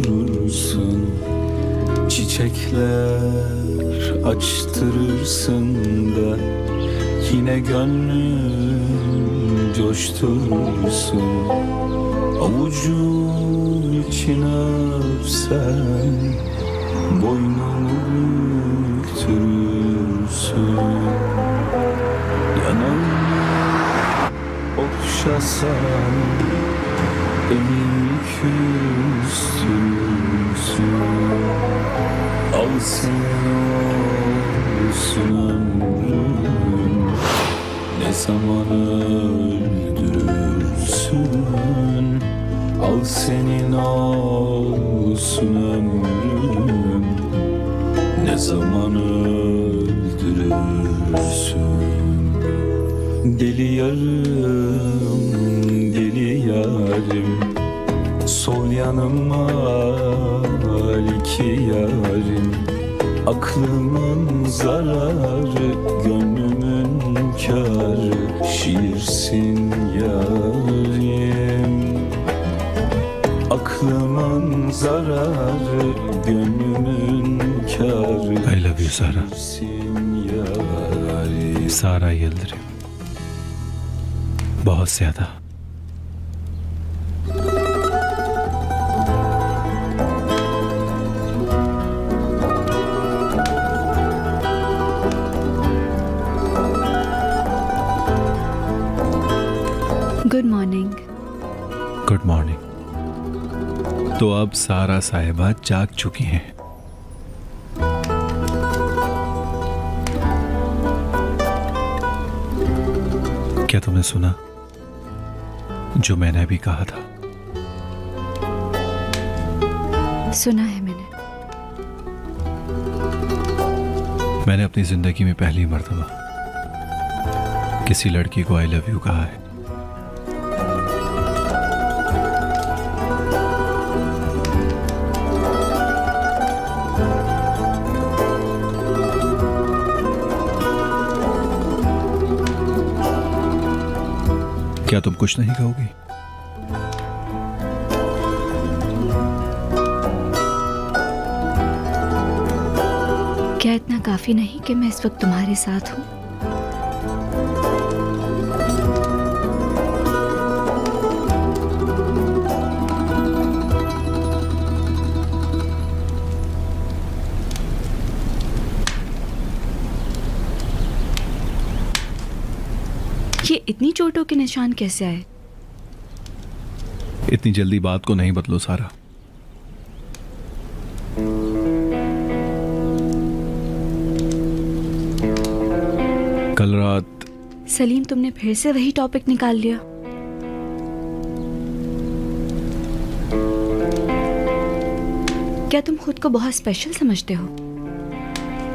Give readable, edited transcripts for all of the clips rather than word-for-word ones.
coşturursun. Çiçekler açtırırsın da yine gönlüm coşturursun. Avucun içine öpsen boynumu büktürürsün. Yanağımı okşasan elimi küstürürsün. Al senin olsun ömrüm, ne zaman öldürürsün. Al senin olsun ömrüm, ne zaman öldürürsün. Deli yarım, deli yarim, sol yanıma iki yarim. Aklımın zararı, gönlümün kârı, şiirsin yarim. Aklımın zararı, gönlümün kârı, I love you Sara. şiirsin yarim. सारा यिल्दिrim बहुत ज्यादा. Good morning. Good morning. तो अब सारा साहिबा जाग चुकी हैं. क्या तुमने सुना जो मैंने अभी कहा था? सुना है मैंने अपनी जिंदगी में पहली मर्तबा किसी लड़की को आई लव यू कहा है. क्या तुम कुछ नहीं कहोगी? क्या इतना काफी नहीं कि मैं इस वक्त तुम्हारे साथ हूँ? ये इतनी चोटों के निशान कैसे आए? इतनी जल्दी बात को नहीं बदलो सारा. कल रात सलीम, तुमने फिर से वही टॉपिक निकाल लिया. क्या तुम खुद को बहुत स्पेशल समझते हो?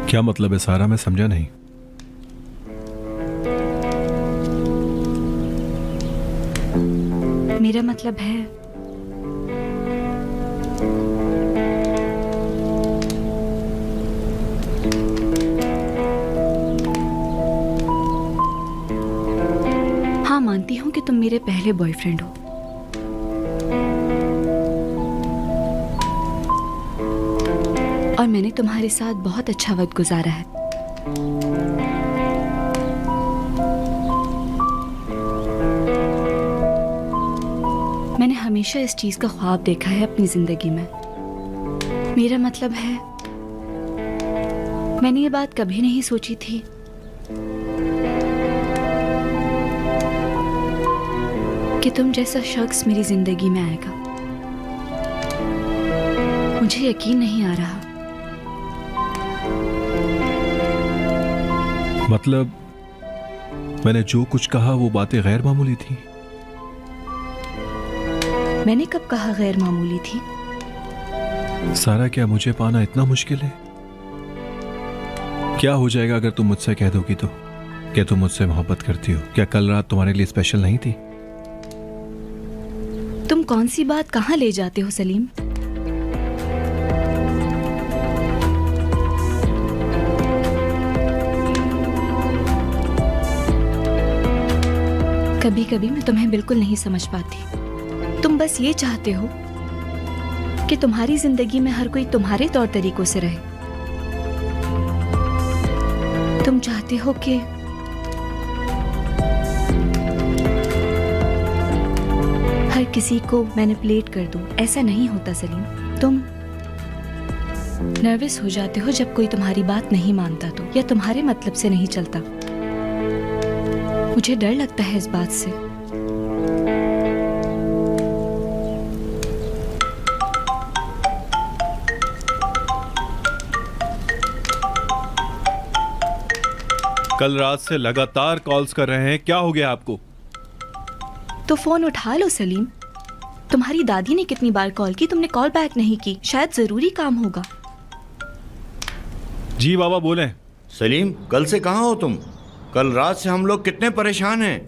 क्या मतलब है सारा, मैं समझा नहीं. मेरा मतलब है हाँ, मानती हूँ कि तुम मेरे पहले बॉयफ्रेंड हो. और मैंने तुम्हारे साथ बहुत अच्छा वक्त गुजारा है. मैंने हमेशा इस चीज का ख्वाब देखा है अपनी जिंदगी में. मेरा मतलब है, मैंने ये बात कभी नहीं सोची थी कि तुम जैसा शख्स मेरी जिंदगी में आएगा. मुझे यकीन नहीं आ रहा. मतलब मैंने जो कुछ कहा वो बातें गैर मामूली थी. मैंने कब कहा गैर मामूली थी? सारा, क्या मुझे पाना इतना मुश्किल है? क्या हो जाएगा अगर तुम मुझसे कह दोगी तो? क्या तुम मुझसे मोहब्बत करती हो? क्या कल रात तुम्हारे लिए स्पेशल नहीं थी? तुम कौन सी बात कहाँ ले जाते हो सलीम? कभी कभी मैं तुम्हें बिल्कुल नहीं समझ पाती. तुम बस ये चाहते हो कि तुम्हारी जिंदगी में हर कोई तुम्हारे तौर तरीकों से रहे। तुम चाहते हो कि हर किसी को मैनिपुलेट कर दूं। ऐसा नहीं होता सलीम। तुम नर्वस हो जाते हो जब कोई तुम्हारी बात नहीं मानता तो, या तुम्हारे मतलब से नहीं चलता। मुझे डर लगता है इस बात से। कल रात से लगातार कॉल्स कर रहे हैं, क्या हो गया आपको? तो फोन उठा लो सलीम। तुम्हारी दादी ने कितनी बार कॉल की, तुमने कॉल बैक नहीं की। शायद जरूरी काम होगा। जी बाबा बोलें। सलीम, कल से कहाँ हो तुम? कल रात से हम लोग कितने परेशान हैं।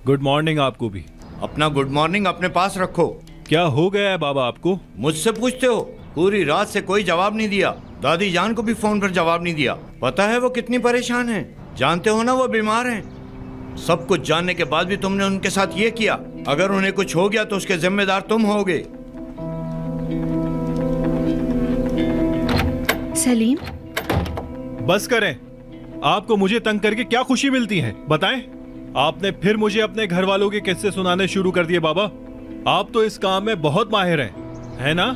गुड मॉर्निंग आपको भी। अपना गुड मॉर्निंग अपने पास रखो। क्या हो गया है बाबा आपको? मुझसे पूछते हो? पूरी रात से कोई जवाब नहीं दिया। दादी जान को भी फोन पर जवाब नहीं दिया। पता है वो कितनी परेशान है। जानते हो ना वो बीमार हैं। सब कुछ जानने के बाद भी तुमने उनके साथ ये किया। अगर उन्हें कुछ हो गया तो उसके जिम्मेदार तुम होगे। सलीम, बस करें। आपको मुझे तंग करके क्या खुशी मिलती है बताएं? आपने फिर मुझे अपने घर वालों के किस्से सुनाने शुरू कर दिए बाबा। आप तो इस काम में बहुत माहिर हैं, है ना?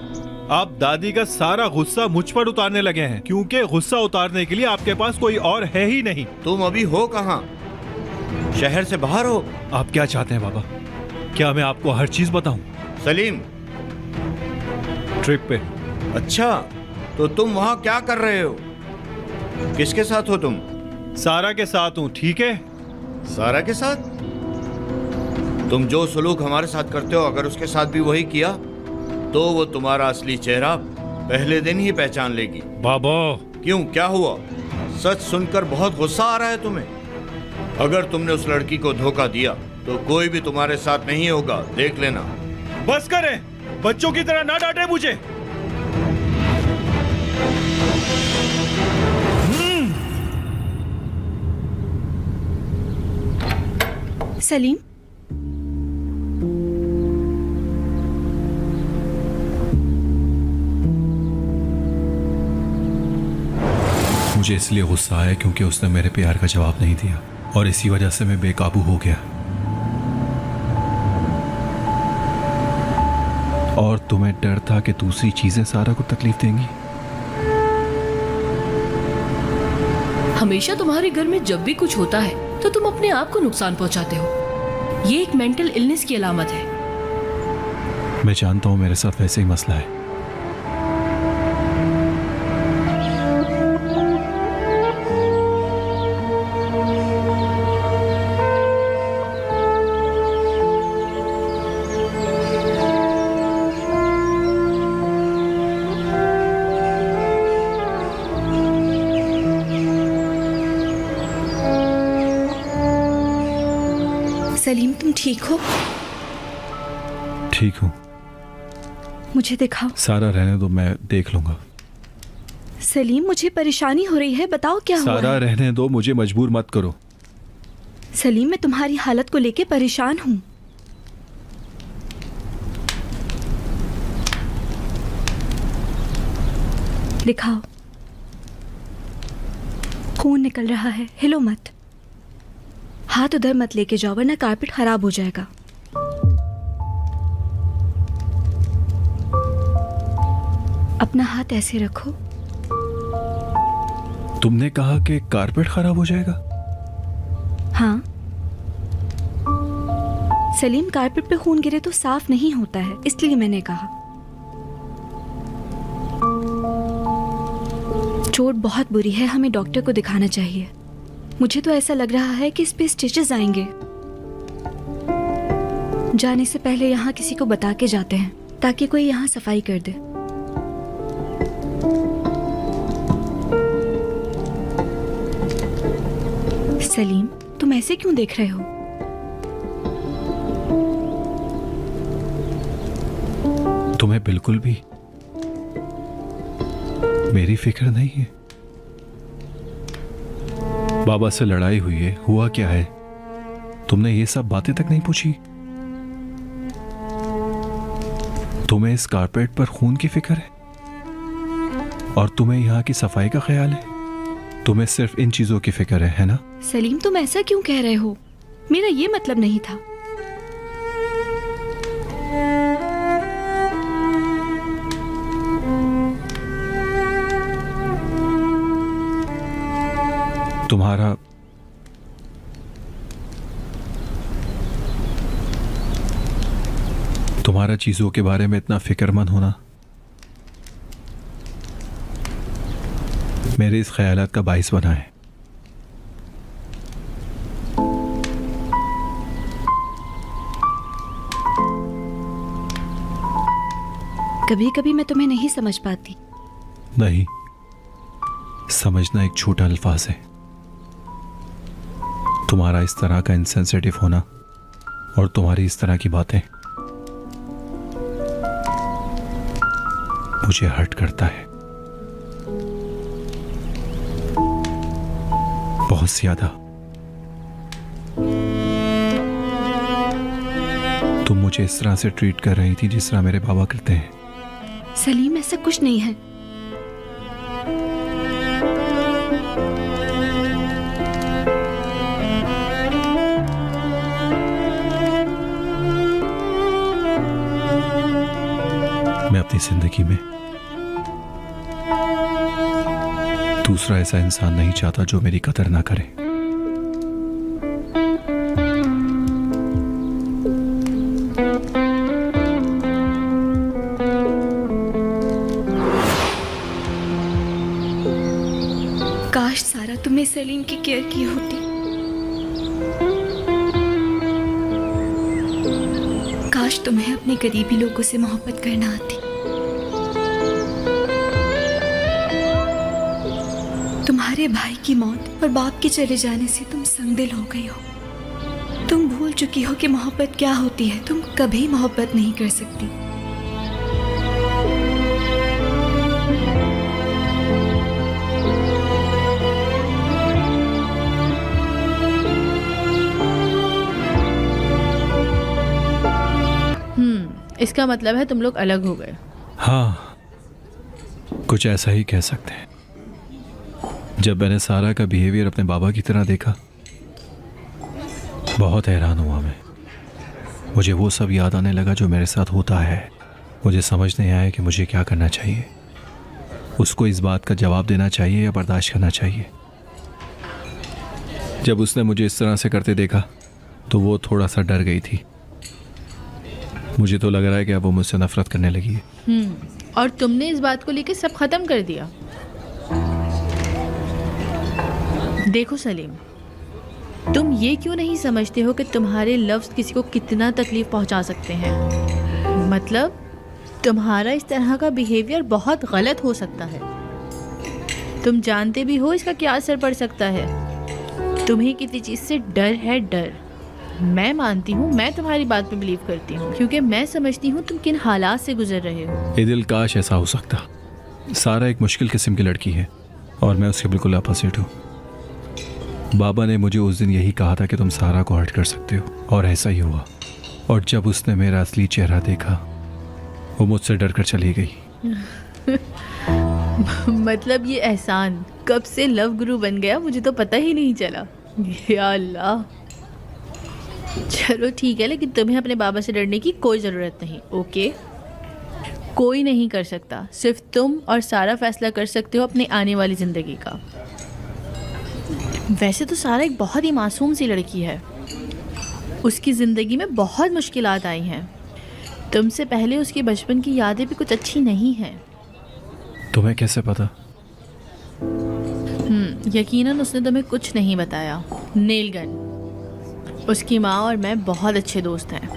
आप दादी का सारा गुस्सा मुझ पर उतारने लगे हैं, क्योंकि गुस्सा उतारने के लिए आपके पास कोई और है ही नहीं। तुम अभी हो कहाँ? शहर से बाहर हो? आप क्या चाहते हैं बाबा? क्या मैं आपको हर चीज बताऊं? सलीम, ट्रिप पे। अच्छा, तो तुम वहाँ क्या कर रहे हो? किसके साथ हो तुम? सारा के साथ हूँ, ठीक है? सारा के साथ? तुम जो सलूक हमारे साथ करते हो, अगर उसके साथ भी वही किया तो वो तुम्हारा असली चेहरा पहले दिन ही पहचान लेगी। बाबा। क्यों, क्या हुआ? सच सुनकर बहुत गुस्सा आ रहा है तुम्हें? अगर तुमने उस लड़की को धोखा दिया तो कोई भी तुम्हारे साथ नहीं होगा, देख लेना। बस करें, बच्चों की तरह ना डांटे मुझे। सलीम, मुझे इसलिए गुस्सा आया क्योंकि उसने मेरे प्यार का जवाब नहीं दिया, और इसी वजह से मैं बेकाबू हो गया। और तुम्हें डर था कि दूसरी चीजें सारा को तकलीफ देंगी। हमेशा तुम्हारे घर में जब भी कुछ होता है तो तुम अपने आप को नुकसान पहुंचाते हो। ये एक मेंटल इलनेस की अलामत है। मैं जानता हूं मेरे साथ वैसे ही मसला है। सलीम, तुम ठीक हो? ठीक हूं। मुझे दिखाओ। सारा रहने दो, मैं देख लूंगा। सलीम, मुझे परेशानी हो रही है, बताओ क्या हुआ सारा है? रहने दो, मुझे मजबूर मत करो। सलीम, मैं तुम्हारी हालत को लेके परेशान हूं। दिखाओ। खून निकल रहा है, हिलो मत। हाथ उधर मत लेके जाओ वरना कारपेट खराब हो जाएगा। अपना हाथ ऐसे रखो। तुमने कहा कि कारपेट खराब हो जाएगा? हाँ सलीम, कारपेट पे खून गिरे तो साफ नहीं होता है, इसलिए मैंने कहा। चोट बहुत बुरी है, हमें डॉक्टर को दिखाना चाहिए। मुझे तो ऐसा लग रहा है कि इस पे स्टिचेस आएंगे। जाने से पहले यहाँ किसी को बता के जाते हैं ताकि कोई यहाँ सफाई कर दे। सलीम, तुम ऐसे क्यों देख रहे हो? तुम्हें बिल्कुल भी मेरी फिक्र नहीं है? बाबा से लड़ाई हुई है, हुआ क्या है? तुमने ये सब बातें तक नहीं पूछी? तुम्हें इस कारपेट पर खून की फिक्र है और तुम्हें यहाँ की सफाई का ख्याल है। तुम्हें सिर्फ इन चीजों की फिक्र है ना? सलीम, तुम ऐसा क्यों कह रहे हो? मेरा ये मतलब नहीं था। तुम्हारा चीजों के बारे में इतना फिक्रमंद होना मेरे इस ख्यालात का बाइस बना है। कभी कभी मैं तुम्हें नहीं समझ पाती। नहीं, समझना एक छोटा अल्फाज है। तुम्हारा इस तरह का इनसेंसिटिव होना और तुम्हारी इस तरह की बातें मुझे हर्ट करता है, बहुत ज्यादा। तुम मुझे इस तरह से ट्रीट कर रही थी जिस तरह मेरे बाबा करते हैं। सलीम, ऐसा कुछ नहीं है। मैं अपनी जिंदगी में दूसरा ऐसा इंसान नहीं चाहता जो मेरी कदर ना करे। काश सारा तुमने सलीम की केयर की होती। काश तुम्हें अपने करीबी लोगों से मोहब्बत करना आती। तुम्हारे भाई की मौत और बाप के चले जाने से तुम संगदिल हो गई हो। तुम भूल चुकी हो कि मोहब्बत क्या होती है। तुम कभी मोहब्बत नहीं कर सकती। इसका मतलब है तुम लोग अलग हो गए। हाँ, कुछ ऐसा ही कह सकते हैं। जब मैंने सारा का बिहेवियर अपने बाबा की तरह देखा, बहुत हैरान हुआ मैं। मुझे वो सब याद आने लगा जो मेरे साथ होता है। मुझे समझ नहीं आया कि मुझे क्या करना चाहिए। उसको इस बात का जवाब देना चाहिए या बर्दाश्त करना चाहिए। जब उसने मुझे इस तरह से करते देखा तो वो थोड़ा सा डर गई थी। मुझे तो लग रहा है कि अब वो मुझसे नफरत करने लगी है। और तुमने इस बात को लेकर सब खत्म कर दिया। देखो सलीम, तुम ये क्यों नहीं समझते हो कि तुम्हारे लफ्ज़ किसी को कितना तकलीफ पहुंचा सकते हैं? मतलब तुम्हारा इस तरह का बिहेवियर बहुत गलत हो सकता है। तुम जानते भी हो इसका क्या असर पड़ सकता है। तुम्हें किसी चीज़ से डर है, डर। मैं मानती हूँ, मैं तुम्हारी बात पे बिलीव करती हूँ क्योंकि मैं समझती हूँ तुम किन हालात से गुजर रहे हो। ए दिल, काश ऐसा हो सकता। सारा एक मुश्किल किस्म की लड़की है और मैं उसके बिल्कुल अपोजिट हूँ। बाबा ने मुझे उस दिन यही कहा था कि तुम सारा को हर्ट कर सकते हो और ऐसा ही हुआ। और जब उसने मेरा असली चेहरा देखा, वो मुझसे डर कर चली गई। मतलब ये एहसान कब से लव गुरु बन गया, मुझे तो पता ही नहीं चला। या अल्लाह। चलो ठीक है, लेकिन तुम्हें अपने बाबा से डरने की कोई ज़रूरत नहीं। ओके, कोई नहीं कर सकता, सिर्फ तुम और सारा फैसला कर सकते हो अपनी आने वाली ज़िंदगी का। वैसे तो सारा एक बहुत ही मासूम सी लड़की है। उसकी ज़िंदगी में बहुत मुश्किलात आई हैं। तुमसे पहले उसके बचपन की यादें भी कुछ अच्छी नहीं हैं। तुम्हें कैसे पता? यकीनन उसने तुम्हें कुछ नहीं बताया। नीलगन, उसकी माँ और मैं बहुत अच्छे दोस्त हैं।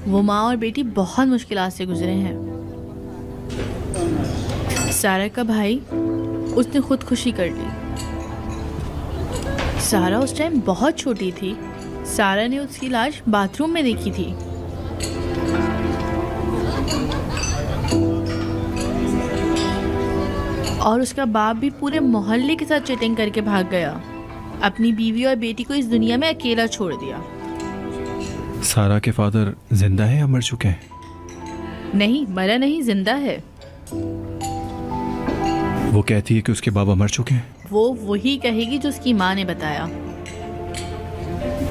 वो माँ और बेटी बहुत मुश्किलात से गुजरे हैं। सारा का भाई, उसने खुदकुशी कर ली। सारा उस टाइम बहुत छोटी थी। सारा ने उसकी लाश बाथरूम में देखी थी। और उसका बाप भी पूरे मोहल्ले के साथ चीटिंग करके भाग गया। अपनी बीवी और बेटी को इस दुनिया में अकेला छोड़ दिया। सारा के फादर जिंदा है या मर चुके हैं? नहीं, मरा नहीं, जिंदा है। वो कहती है कि उसके बाबा मर चुके हैं। वो वही कहेगी जो उसकी माँ ने बताया।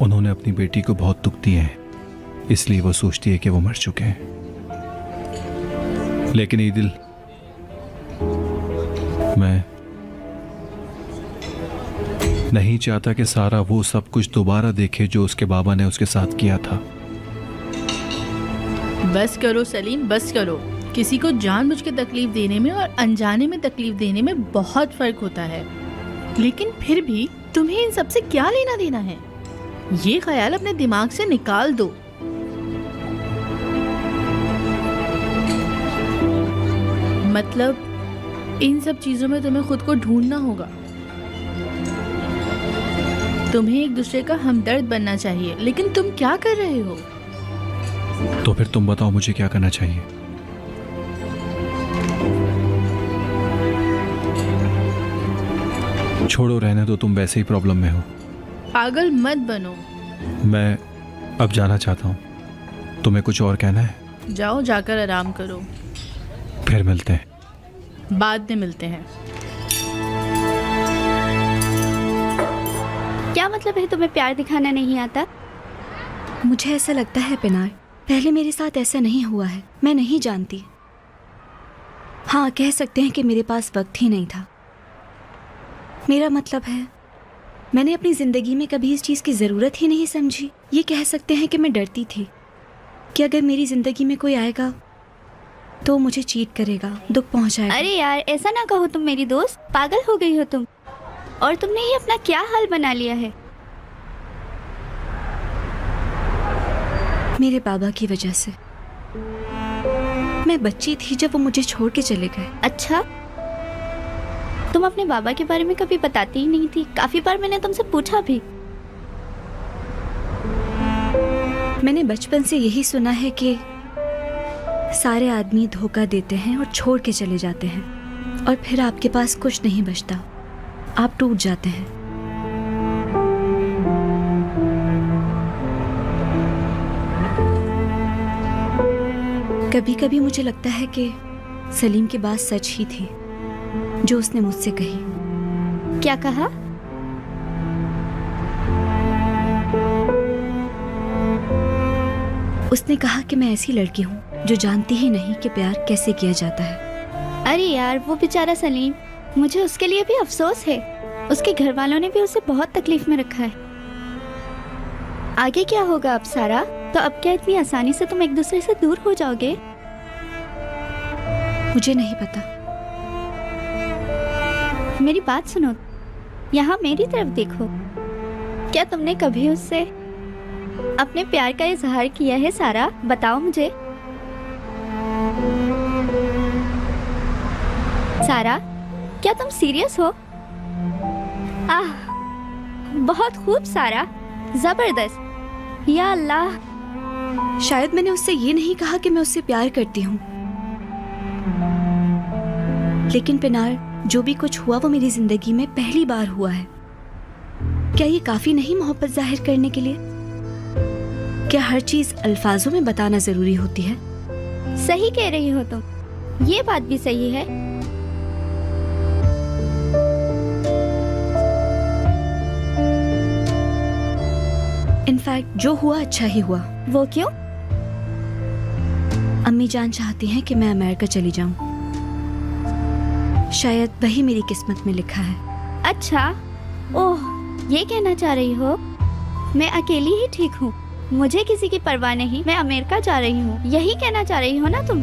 उन्होंने अपनी बेटी को बहुत दुख दिए हैं, इसलिए वो सोचती है कि वो मर चुके हैं। लेकिन ईदिल, मैं नहीं चाहता कि सारा वो सब कुछ दोबारा देखे जो उसके बाबा ने उसके साथ किया था। बस करो सलीम, बस करो। किसी को जानबूझ के तकलीफ देने में और अनजाने में तकलीफ देने में बहुत फर्क होता है। लेकिन फिर भी तुम्हें इन सब से क्या लेना देना है? ये ख्याल अपने दिमाग से निकाल दो। मतलब इन सब चीजों में तुम्हें खुद को ढूंढना होगा। तुम्हें एक दूसरे का हमदर्द बनना चाहिए, लेकिन तुम क्या कर रहे हो? तो फिर तुम बताओ मुझे क्या करना चाहिए? छोड़ो, रहने दो, तुम वैसे ही प्रॉब्लम में हो। पागल मत बनो। मैं अब जाना चाहता हूँ। तुम्हें कुछ और कहना है? जाओ, जाकर आराम करो। फिर मिलते हैं। बाद में मिलते हैं। क्या मतलब है तुम्हें प्यार दिखाना नहीं आता? मुझे ऐसा लगता है पिनार, पहले मेरे साथ ऐसा नहीं हुआ है। मैं नहीं जानती। हाँ, कह सकते हैं कि मेरे पास वक्त ही नहीं था। मेरा मतलब है, मैंने अपनी ज़िंदगी में कभी इस चीज़ की ज़रूरत ही नहीं समझी। ये कह सकते हैं कि मैं डरती थी कि अगर मेरी ज़िंदगी में कोई आएगा तो मुझे चीट करेगा, दुख पहुंचाएगा। अरे यार, ऐसा ना कहो तुम मेरी दोस्त। पागल हो गई हो तुम। और तुमने ये अपना क्या हाल बना लिया है? मेरे बाबा की वजह से। मैं बच्ची थी जब वो मुझे छोड़ के चले गए। अच्छा, तुम अपने बाबा के बारे में कभी बताती ही नहीं थी। काफी बार मैंने तुमसे पूछा भी। मैंने बचपन से यही सुना है कि सारे आदमी धोखा देते हैं और छोड़ के चले जाते हैं, और फिर आपके पास कुछ नहीं बचता, आप टूट जाते हैं। कभी कभी मुझे लगता है कि सलीम की बात सच ही थी जो उसने मुझसे कही। क्या कहा? उसने कहा कि मैं ऐसी लड़की हूँ जो जानती ही नहीं कि प्यार कैसे किया जाता है। अरे यार, वो बेचारा सलीम, मुझे उसके लिए भी अफसोस है। उसके घर वालों ने भी उसे बहुत तकलीफ में रखा है। आगे क्या होगा अब सारा? तो अब क्या इतनी आसानी से तुम एक दूसरे से दूर हो जाओगे? मुझे नहीं पता। मेरी बात सुनो, यहाँ मेरी तरफ देखो। क्या तुमने कभी उससे अपने प्यार का इजहार किया है सारा? बताओ मुझे। सारा, क्या तुम सीरियस हो? आह, बहुत खूब सारा, जबरदस्त। या अल्लाह। शायद मैंने उससे ये नहीं कहा कि मैं उससे प्यार करती हूँ, लेकिन पिनार, जो भी कुछ हुआ वो मेरी जिंदगी में पहली बार हुआ है। क्या ये काफी नहीं मोहब्बत जाहिर करने के लिए? क्या हर चीज अल्फाजों में बताना जरूरी होती है? सही कह रही हो तुम, ये बात भी सही है। इनफैक्ट जो हुआ अच्छा ही हुआ। वो क्यों? अम्मी जान चाहती हैं कि मैं अमेरिका चली जाऊं। शायद वही मेरी किस्मत में लिखा है। अच्छा, ओह, ये कहना चाह रही हो मैं अकेली ही ठीक हूँ, मुझे किसी की परवाह नहीं, मैं अमेरिका जा रही हूँ, यही कहना चाह रही हो ना तुम?